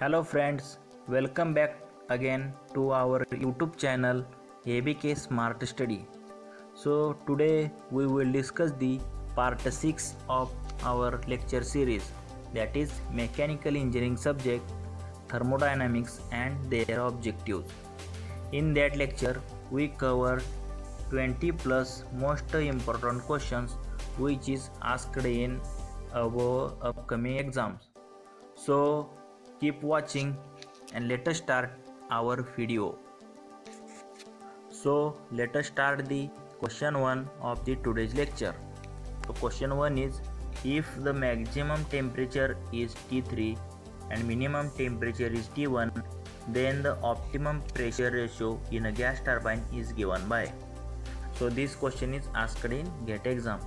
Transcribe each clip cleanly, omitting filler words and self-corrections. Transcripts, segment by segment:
Hello friends, welcome back again to our YouTube channel ABK Smart Study. So today we will discuss the part 6 of our lecture series, that is mechanical engineering subject thermodynamics and their objectives. In that lecture we cover 20 plus most important questions which is asked in our upcoming exams. So keep watching and let us start our video. So let us start the question 1 of the today's lecture. So question 1 is, if the maximum temperature is T3 and minimum temperature is T1, then the optimum pressure ratio in a gas turbine is given by. So this question is asked in GATE exam.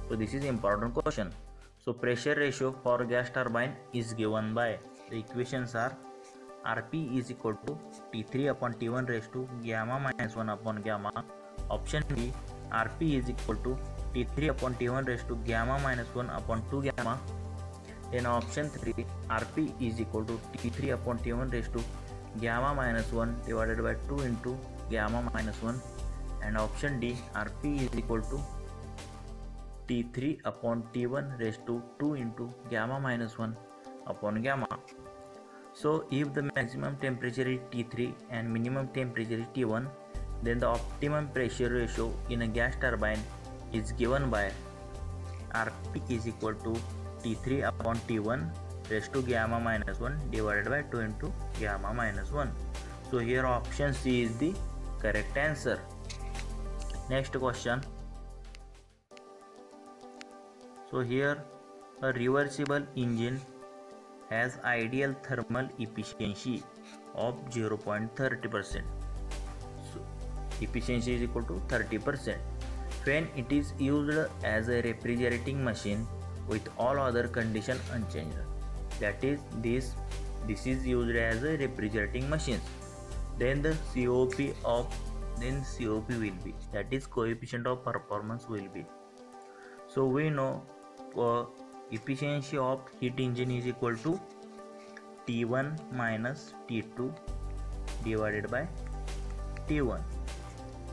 So this is important question. So pressure ratio for gas turbine is given by, the equations are Rp is equal to T3 upon T1 raised to gamma minus 1 upon gamma. Option B, Rp is equal to T3 upon T1 raised to gamma minus 1 upon 2 gamma. Then option 3, Rp is equal to T3 upon T1 raised to gamma minus 1 divided by 2 into gamma minus 1. And option D, Rp is equal to T3 upon T1 raised to 2 into gamma minus 1 upon gamma. So if the maximum temperature is T3 and minimum temperature is T1, then the optimum pressure ratio in a gas turbine is given by Rp is equal to T3 upon T1 raised to gamma minus 1 divided by 2 into gamma minus 1. So here option C is the correct answer. Next question. So here a reversible engine has ideal thermal efficiency of 0.30%. So efficiency is equal to 30% when it is used as a refrigerating machine with all other conditions unchanged. That is, this is used as a refrigerating machine. Then the COP will be, that is coefficient of performance will be. So we know efficiency of heat engine is equal to T1 minus T2 divided by T1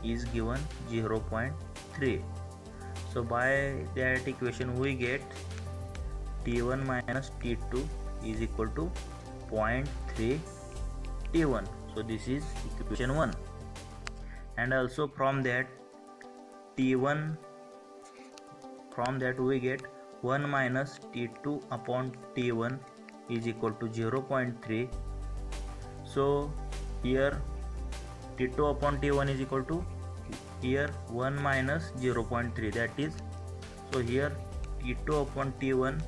is given 0.3. So by that equation we get T1 minus T2 is equal to 0.3 T1. So this is equation 1. And also from that T1, from that we get 1 minus T2 upon T1 is equal to 0.3. So here T2 upon T1 is equal to, here 1 minus 0.3, that is, so here T2 upon T1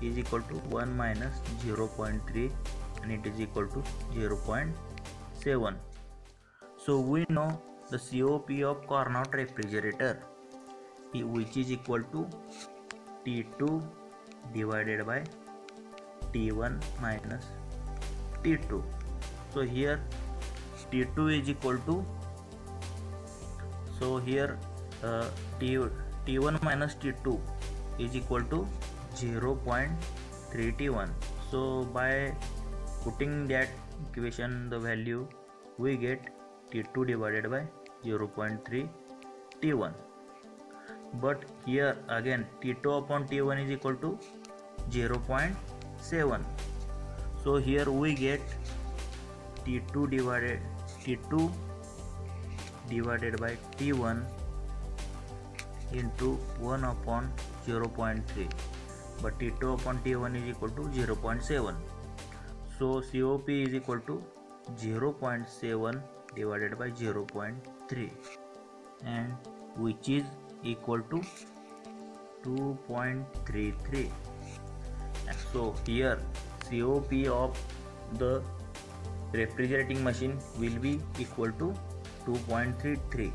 is equal to 1 minus 0.3 and it is equal to 0.7. So we know the COP of Carnot refrigerator, which is equal to T2 divided by T1 minus T2. So here T2 is equal to, so here T1 minus T2 is equal to 0.3 T1. So by putting that equation the value we get T2 divided by 0.3 T1. But here again T2 upon T1 is equal to 0.7. So here we get T2 divided by T1 into 1 upon 0.3, but T2 upon T1 is equal to 0.7. So COP is equal to 0.7 divided by 0.3, and which is equal to 2.33. So here COP of the refrigerating machine will be equal to 2.33,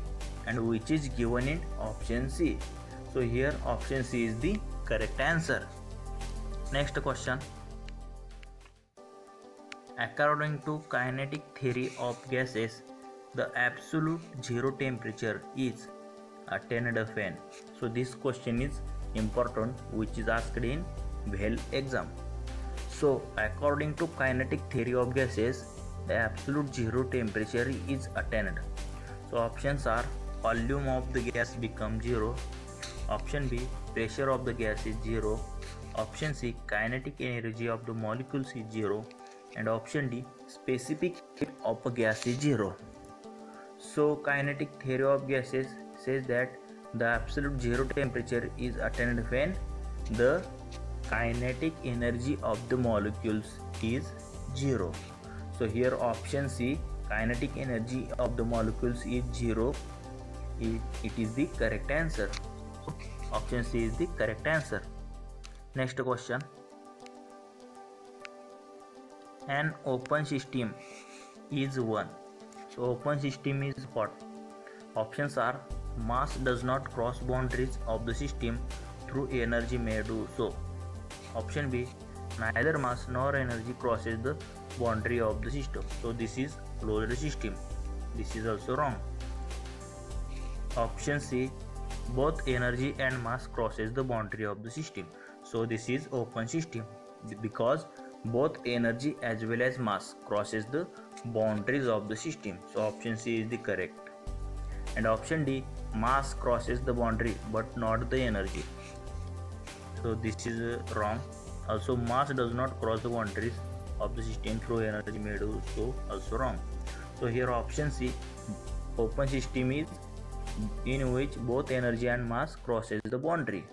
and which is given in option C. So here option C is the correct answer. Next question. According to kinetic theory of gases, the absolute zero temperature is attained when. So this question is important, which is asked in WHEL exam. So according to kinetic theory of gases, the absolute zero temperature is attained. So options are volume of the gas become zero. Option B, pressure of the gas is zero. Option C, kinetic energy of the molecules is zero. And option D, specific heat of a gas is zero. So kinetic theory of gases says that the absolute zero temperature is attained when the kinetic energy of the molecules is zero. So here option C, kinetic energy of the molecules is zero. It is the correct answer. Option C is the correct answer. Next question. An open system is one. So open system is what? Options are mass does not cross boundaries of the system through energy may do so. Option B, neither mass nor energy crosses the boundary of the system. So this is closed system. This is also wrong. Option C, both energy and mass crosses the boundary of the system. So this is open system because both energy as well as mass crosses the boundaries of the system. So option C is the correct. And option D, mass crosses the boundary but not the energy. So this is wrong. Also mass does not cross the boundaries of the system through energy may do so, also wrong. So here option C, open system is in which both energy and mass crosses the boundary.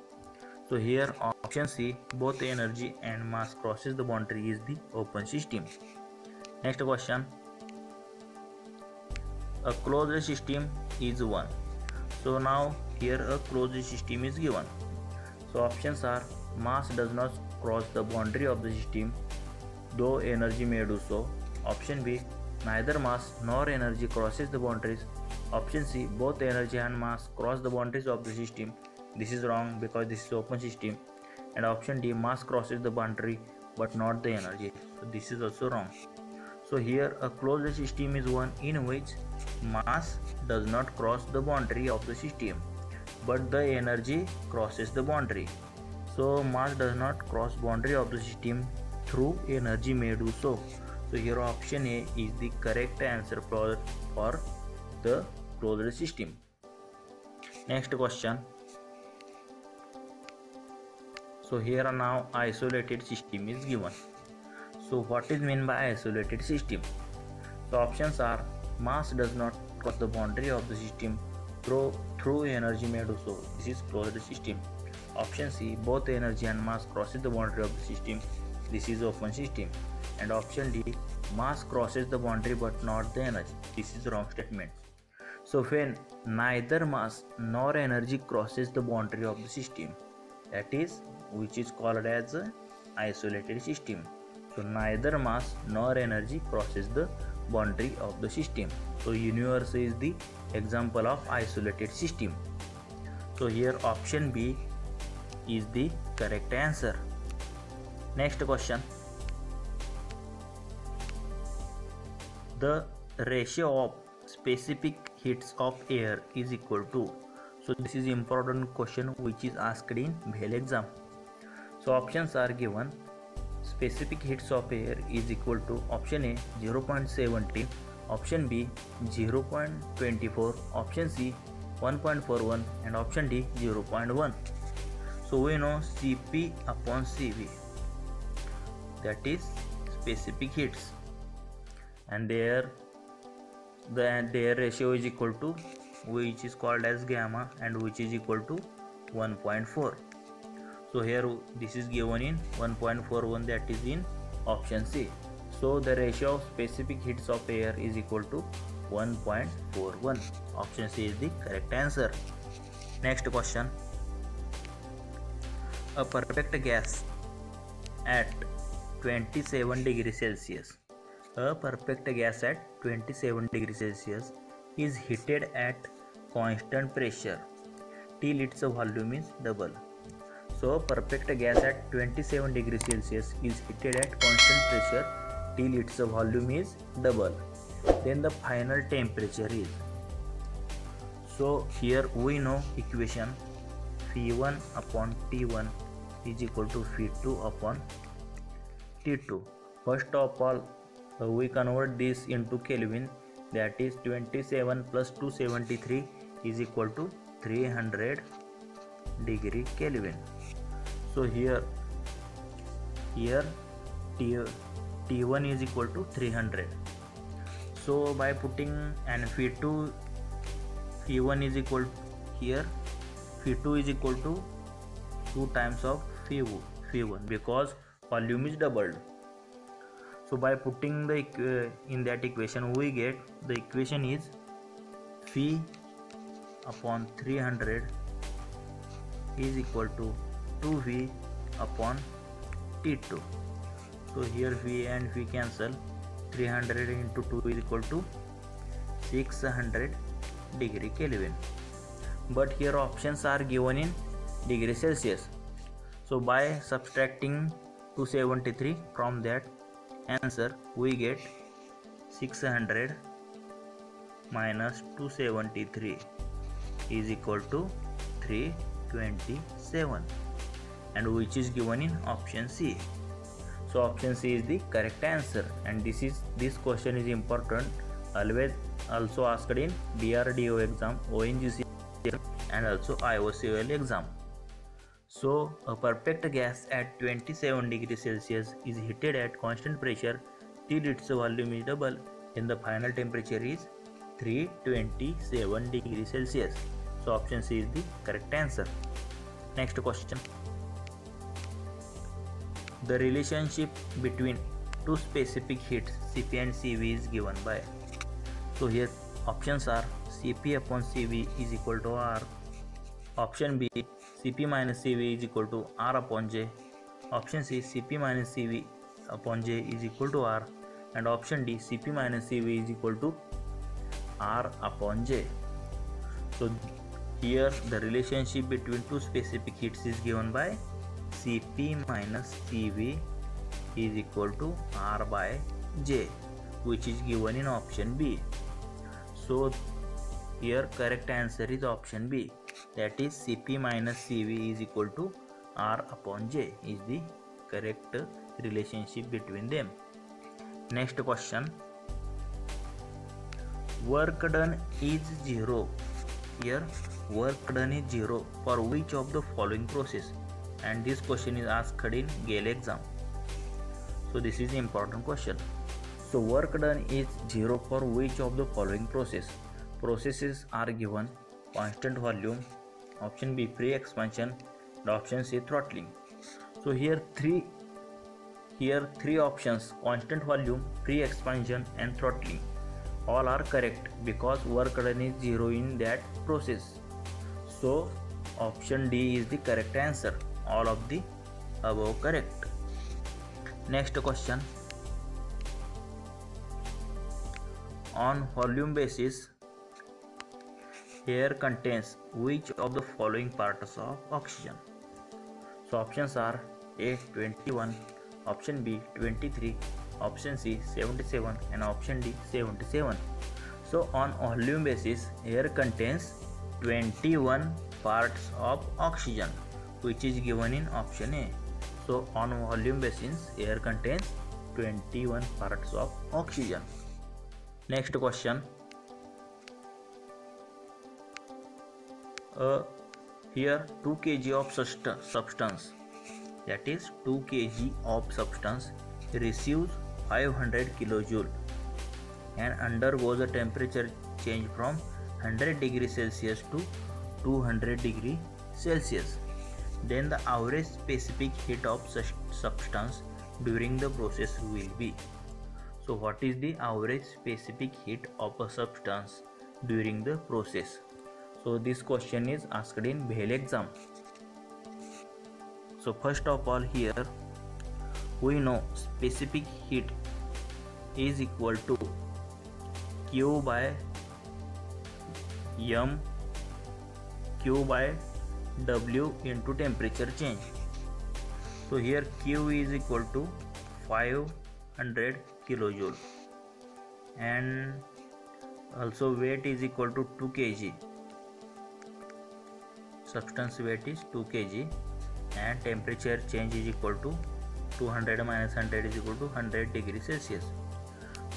So here option C, both energy and mass crosses the boundary is the open system. Next question. A closed system is one. So now here a closed system is given. So options are mass does not cross the boundary of the system though energy may do so. Option B, neither mass nor energy crosses the boundaries. Option C, both energy and mass cross the boundaries of the system. This is wrong because this is open system. And option D, mass crosses the boundary but not the energy. So this is also wrong. So here a closed system is one in which mass does not cross the boundary of the system but the energy crosses the boundary. So mass does not cross boundary of the system through energy may do so. So here option A is the correct answer for the closed system. Next question. So here now isolated system is given. So what is meant by isolated system? So options are mass does not cross the boundary of the system through energy may do so. This is closed system. Option C, both energy and mass crosses the boundary of the system. This is open system. And option D, mass crosses the boundary but not the energy. This is wrong statement. So when neither mass nor energy crosses the boundary of the system, that is which is called as a isolated system. So neither mass nor energy crosses the boundary of the system. So universe is the example of isolated system. So here option B is the correct answer. Next question. The ratio of specific heats of air is equal to. So this is important question which is asked in BHEL exam. So options are given. Specific heats of air is equal to option A 0.70, option B 0.24, option C 1.41 and option D 0.1. So we know Cp upon Cv, that is specific heats, and their ratio is equal to, which is called as gamma and which is equal to 1.4. So here this is given in 1.41, that is in option C. So the ratio of specific heats of air is equal to 1.41. Option C is the correct answer. Next question. A perfect gas at 27 degrees Celsius. A perfect gas at 27 degrees Celsius is heated at constant pressure till its volume is double. So perfect gas at 27 degrees Celsius is heated at constant pressure till its volume is double. Then the final temperature is. So here we know equation P1 upon T1 is equal to P2 upon T2. First of all, we convert this into Kelvin, that is 27 plus 273 is equal to 300 degree Kelvin. So here T1 is equal to 300. So by putting and Phi1 is equal here, Phi2 is equal to 2 times of Phi1 because volume is doubled. So by putting the in that equation, we get the equation is Phi upon 300 is equal to 2V upon T2. So here V and V cancel. 300 into 2 is equal to 600 degree Kelvin. But here options are given in degree Celsius. So by subtracting 273 from that answer, we get 600 minus 273 is equal to 327, and which is given in option C. So option C is the correct answer, and this question is important, always also asked in DRDO exam, ONGC and also IOCL exam. So a perfect gas at 27 degrees Celsius is heated at constant pressure till its volume is double, then the final temperature is 327 degrees Celsius. So option C is the correct answer. Next question. The relationship between two specific heats Cp and Cv is given by. So here options are Cp upon Cv is equal to R. Option B, Cp minus Cv is equal to R upon J. Option C, Cp minus Cv upon J is equal to R. And option D, Cp minus Cv is equal to R upon J. So here the relationship between two specific heats is given by Cp minus Cv is equal to R by J, which is given in option B. So here correct answer is option B, that is Cp minus Cv is equal to R upon J is the correct relationship between them. Next question. Work done is 0. Here work done is 0 for which of the following process? And this question is asked in GAIL exam. So this is an important question. So work done is 0 for which of the following process? Processes are given: constant volume, option B free expansion, and option C throttling. So here three options: constant volume, free expansion and throttling. All are correct because work done is 0 in that process. So option D is the correct answer. All of the above correct. Next question. On volume basis, air contains which of the following parts of oxygen? So options are A 21, option B 23, option C 77 and option D 77. So on volume basis, air contains 21 parts of oxygen, which is given in option A. So on volume basis, air contains 21 parts of oxygen. Next question. Here 2 kg of substance, that is 2 kg of substance receives 500 kilojoule and undergoes a temperature change from 100 degrees Celsius to 200 degrees Celsius. Then the average specific heat of such substance during the process will be. So what is the average specific heat of a substance during the process? So this question is asked in BHEL exam. So first of all, here we know specific heat is equal to Q by M Q by W into temperature change. So here Q is equal to 500 kilojoule and also weight is equal to 2 kg. Substance weight is 2 kg and temperature change is equal to 200 minus 100 is equal to 100 degrees Celsius.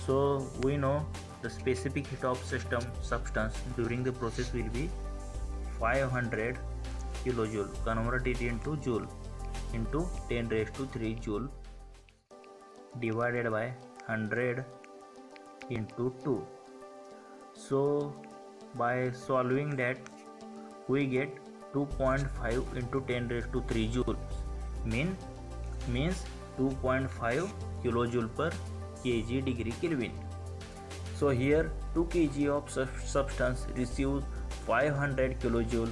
So we know the specific heat of substance during the process will be 500 kilojoule. Convert it into joule into 10 raised to 3 joule divided by 100 into 2. So by solving that we get 2.5 into 10 raised to 3 joules means 2.5 kilojoule per kg degree Kelvin. So here 2 kg of substance receives 500 kilojoule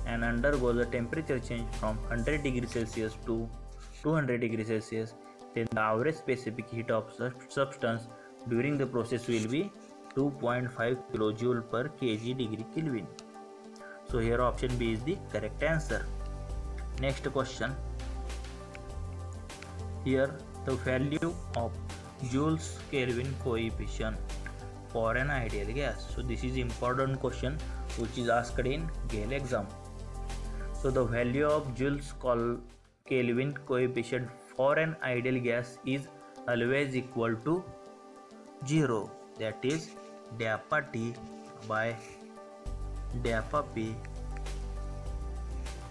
and undergoes a temperature change from 100 degrees Celsius to 200 degrees Celsius. Then the average specific heat of substance during the process will be 2.5 kilojoule per kg degree Kelvin. So here option B is the correct answer. Next question. Here the value of Joule's Kelvin coefficient for an ideal gas. So this is important question which is asked in GAIL exam. So the value of Joule's Kelvin coefficient for an ideal gas is always equal to 0. That is delta T by delta P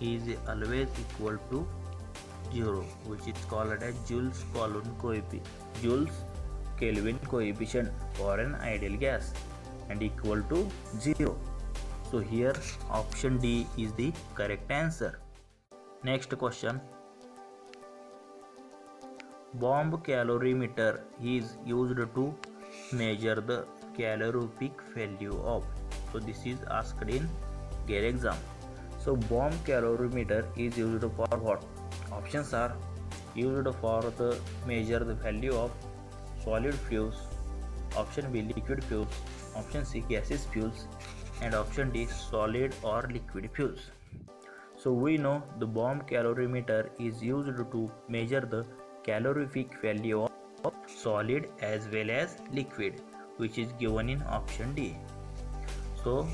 is always equal to 0, which is called as Joule's Kelvin coefficient for an ideal gas and equal to 0. So here option D is the correct answer. Next question. Bomb calorimeter is used to measure the calorific value of. So this is asked in GAIL exam. So bomb calorimeter is used for what? Options are used for the measure the value of solid fuels, option B liquid fuels, option C gaseous fuels, and option D solid or liquid fuels. So we know the bomb calorimeter is used to measure the calorific value of solid as well as liquid, which is given in option D. So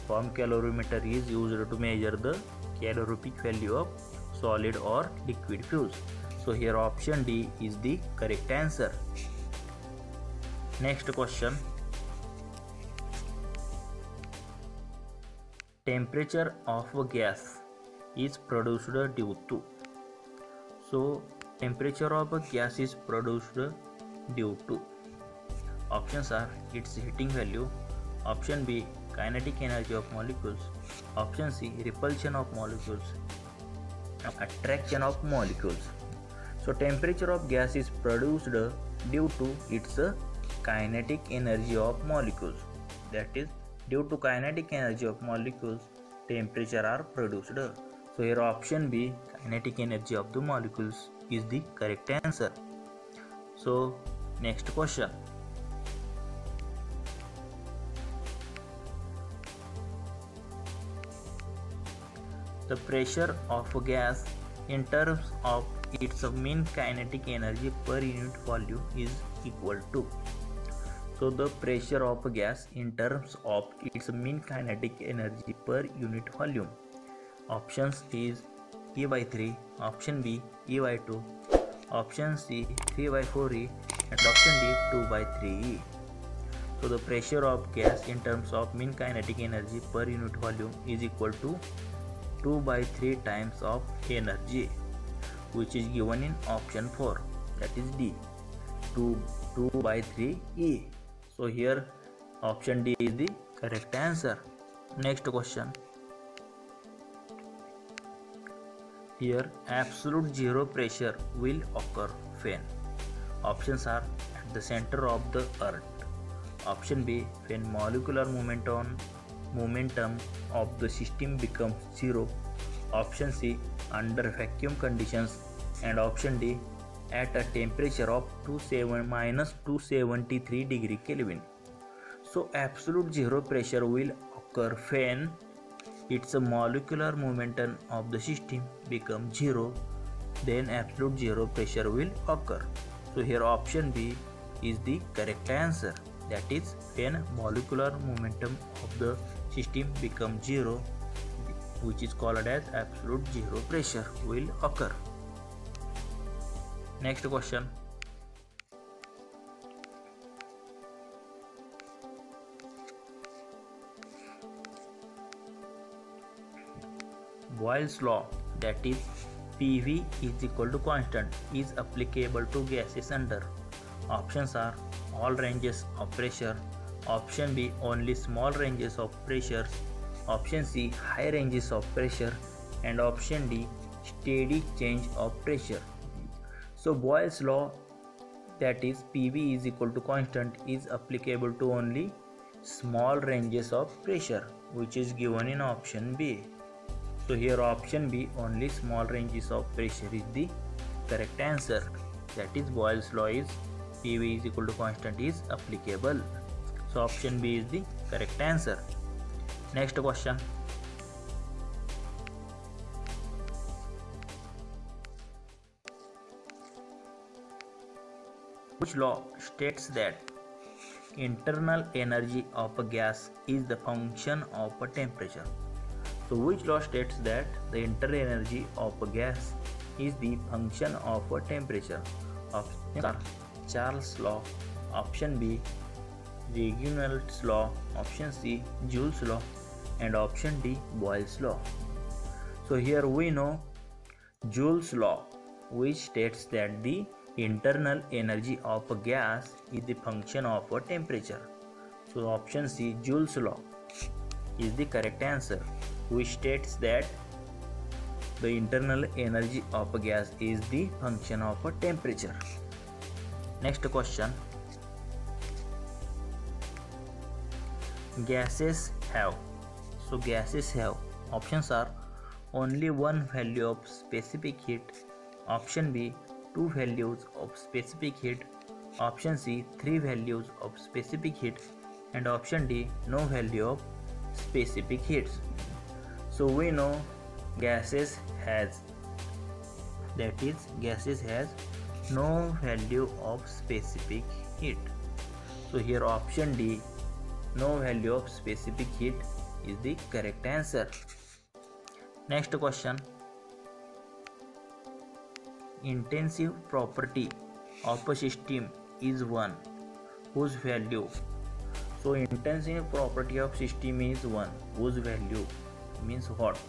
bomb calorimeter is used to measure the calorific value of solid or liquid fuels. So here option D is the correct answer. Next question. Temperature of a gas is produced due to. So temperature of a gas is produced due to. Options are its heating value, option B kinetic energy of molecules, option C repulsion of molecules, attraction of molecules. So temperature of gas is produced due to its kinetic energy of molecules. That is, due to kinetic energy of molecules, temperature are produced. So here option B kinetic energy of the molecules is the correct answer. So next question. The pressure of a gas in terms of its mean kinetic energy per unit volume is equal to. So the pressure of a gas in terms of its mean kinetic energy per unit volume. Options is E by 3, option B E by 2, option C 3 by 4E, and option D 2 by 3E. So the pressure of gas in terms of mean kinetic energy per unit volume is equal to 2 by 3 times of energy, which is given in option 4, that is D, 2 by 3E. So here option D is the correct answer. Next question. Here absolute zero pressure will occur when. Options are at the center of the earth, option B when molecular momentum of the system becomes zero, option C under vacuum conditions, and option D at a temperature of minus 273 degree Kelvin. So absolute zero pressure will occur when its molecular momentum of the system becomes zero, then absolute zero pressure will occur. So here option B is the correct answer, that is when molecular momentum of the system becomes zero, which is called as absolute zero pressure will occur. Next question. Boyle's law, that is PV is equal to constant, is applicable to gases under. Options are all ranges of pressure, option B only small ranges of pressure, option C high ranges of pressure, and option D steady change of pressure. So Boyle's law, that is PV is equal to constant, is applicable to only small ranges of pressure, which is given in option B. So here option B only small ranges of pressure is the correct answer. That is Boyle's law is PV is equal to constant is applicable. So option B is the correct answer. Next question. Which law states that internal energy of a gas is the function of a temperature? So which law states that the internal energy of a gas is the function of a temperature? Options are Charles' law, option B Reginald's law, option C Joule's law, and option D Boyle's law. So here we know Joule's law, which states that the internal energy of a gas is the function of a temperature. So option C Joule's law is the correct answer, which states that the internal energy of a gas is the function of a temperature. Next question. Gases have. So gases have. Options are only one value of specific heat, option B 2 values of specific heat, option C 3 values of specific heat, and option D no value of specific heats. So we know gases has, that is gases has no value of specific heat. So here option D no value of specific heat is the correct answer. Next question. Intensive property of a system is one whose value. So intensive property of system is one whose value means what?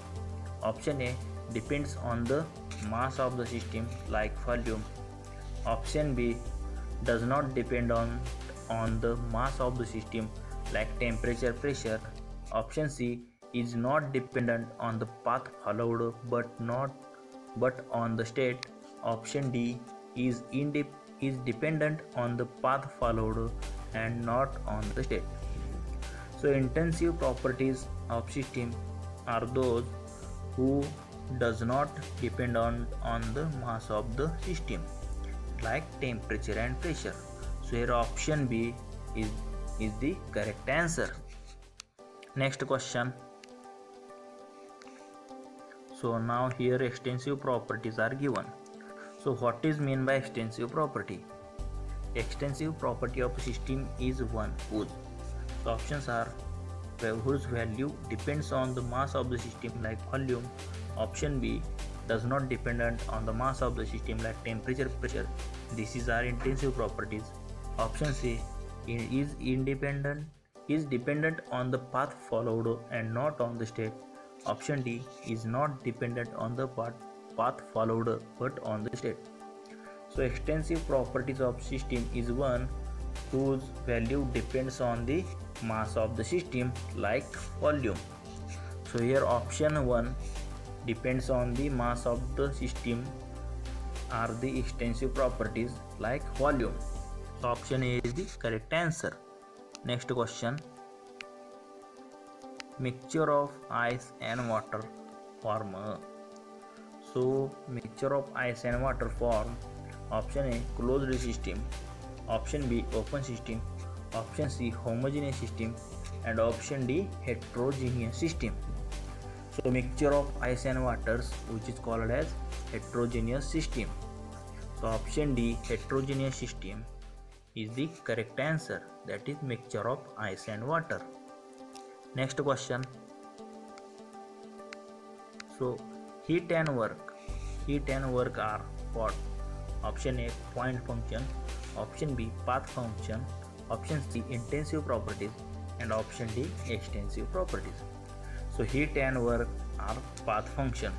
Option A depends on the mass of the system like volume. Option B does not depend on the mass of the system like temperature, pressure. Option C is not dependent on the path followed but on the state. Option D is dependent on the path followed and not on the state. So intensive properties of system are those who does not depend on the mass of the system like temperature and pressure. So here option B is the correct answer. Next question. So now here extensive properties are given. So what is meant by extensive property? Extensive property of a system is one whose. So options are whose value depends on the mass of the system like volume. Option B does not dependent on the mass of the system like temperature, pressure. These are intensive properties. Option C is dependent on the path followed and not on the state. Option D is not dependent on the path followed but on the state. So extensive properties of system is one whose value depends on the mass of the system like volume. So here option 1 depends on the mass of the system are the extensive properties like volume. So option A is the correct answer. Next question. Mixture of ice and water form. So mixture of ice and water form option A closed system, option B open system, option C homogeneous system, and option D heterogeneous system. So mixture of ice and waters which is called as heterogeneous system. So option D heterogeneous system is the correct answer, that is mixture of ice and water. Next question. So heat and work are what? Option A, point function. Option B, path function. Option C, intensive properties. And option D, extensive properties. So heat and work are path function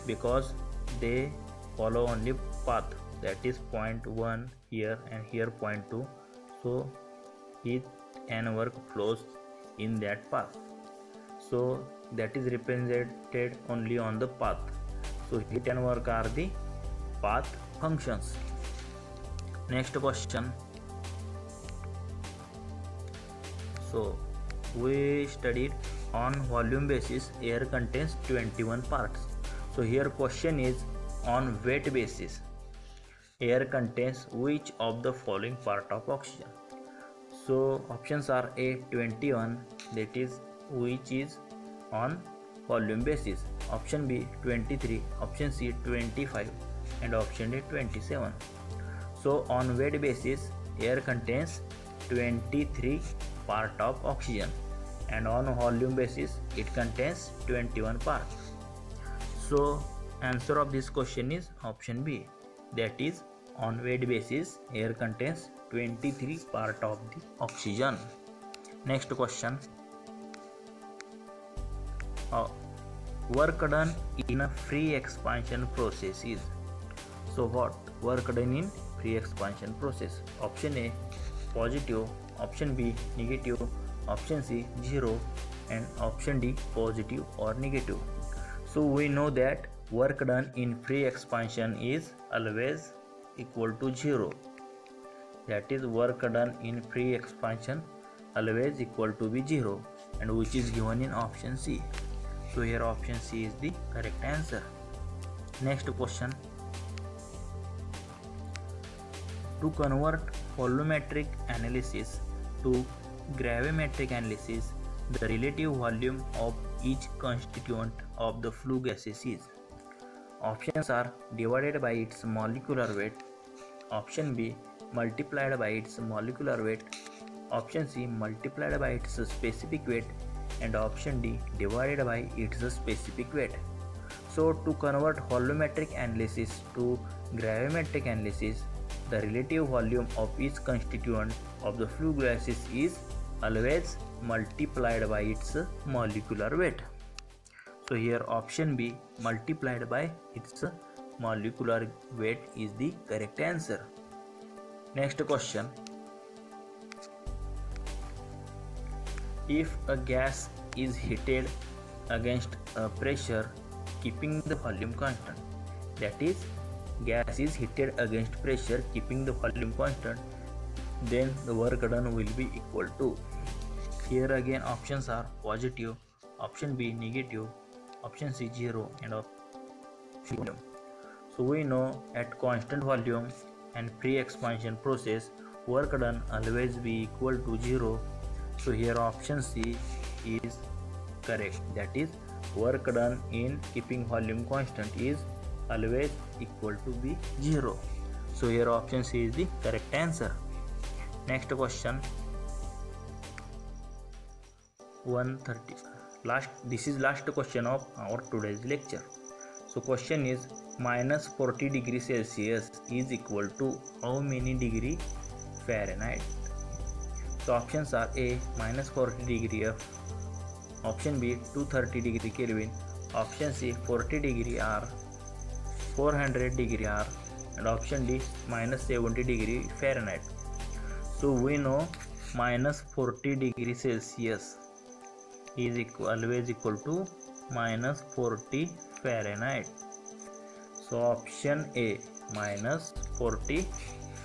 because they follow only path, that is point 1 here and here point 2. So heat and work flows in that path. So that is represented only on the path. So heat and work are the path functions. Next question. So we studied on volume basis air contains 21 parts. So here question is on weight basis air contains which of the following part of oxygen. So options are A, 21, that is which is on volume basis. Option B, 23. Option C, 25. And option D, 27. So on weight basis air contains 23 part of oxygen, and on volume basis it contains 21 parts. So answer of this question is option B, that is on weight basis air contains 23 part of the oxygen. Next question. Work done in a free expansion process is. So what work done in free expansion process? Option A, positive. Option B, negative. Option C, 0. And option D, positive or negative. So we know that work done in free expansion is always equal to 0. That is work done in free expansion always equal to be 0, and which is given in option C. So here option C is the correct answer. Next question. To convert volumetric analysis to gravimetric analysis, the relative volume of each constituent of the flue gases is. Options are divided by its molecular weight. Option B, multiplied by its molecular weight. Option C, multiplied by its specific weight. And option D, divided by its specific weight. So to convert volumetric analysis to gravimetric analysis, the relative volume of each constituent of the flue gases is always multiplied by its molecular weight. So here option B, multiplied by its molecular weight, is the correct answer. Next question. If a gas is heated against a pressure keeping the volume constant, that is gas is heated against pressure keeping the volume constant, then the work done will be equal to. Here again options are positive, option B negative, option C 0, and option volume. So we know at constant volume and free expansion process work done always be equal to 0. So here option C is correct, that is work done in keeping volume constant is always equal to be 0. So here option C is the correct answer. Next question. 130. This is last question of our today's lecture. So question is minus 40 degrees Celsius is equal to how many degree Fahrenheit? So options are A, minus 40 degree F. Option B, 230 degree Kelvin. Option C, 40 degree R. 400 degree R. And option D, minus 70 degree Fahrenheit. So we know minus 40 degree Celsius is always equal to minus 40 Fahrenheit. So option A, minus 40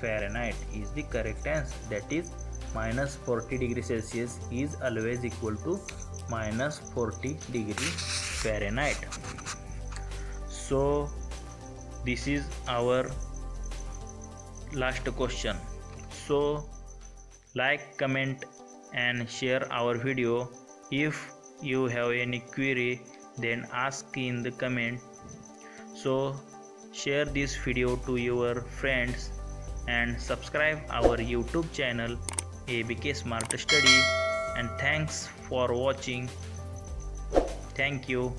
Fahrenheit, is the correct answer. That is minus 40 degree Celsius is always equal to minus 40 degree Fahrenheit. So this is our last question. So like, comment and share our video. If you have any query, then ask in the comment. So share this video to your friends and subscribe our YouTube channel ABK Smart Study, and thanks for watching. Thank you.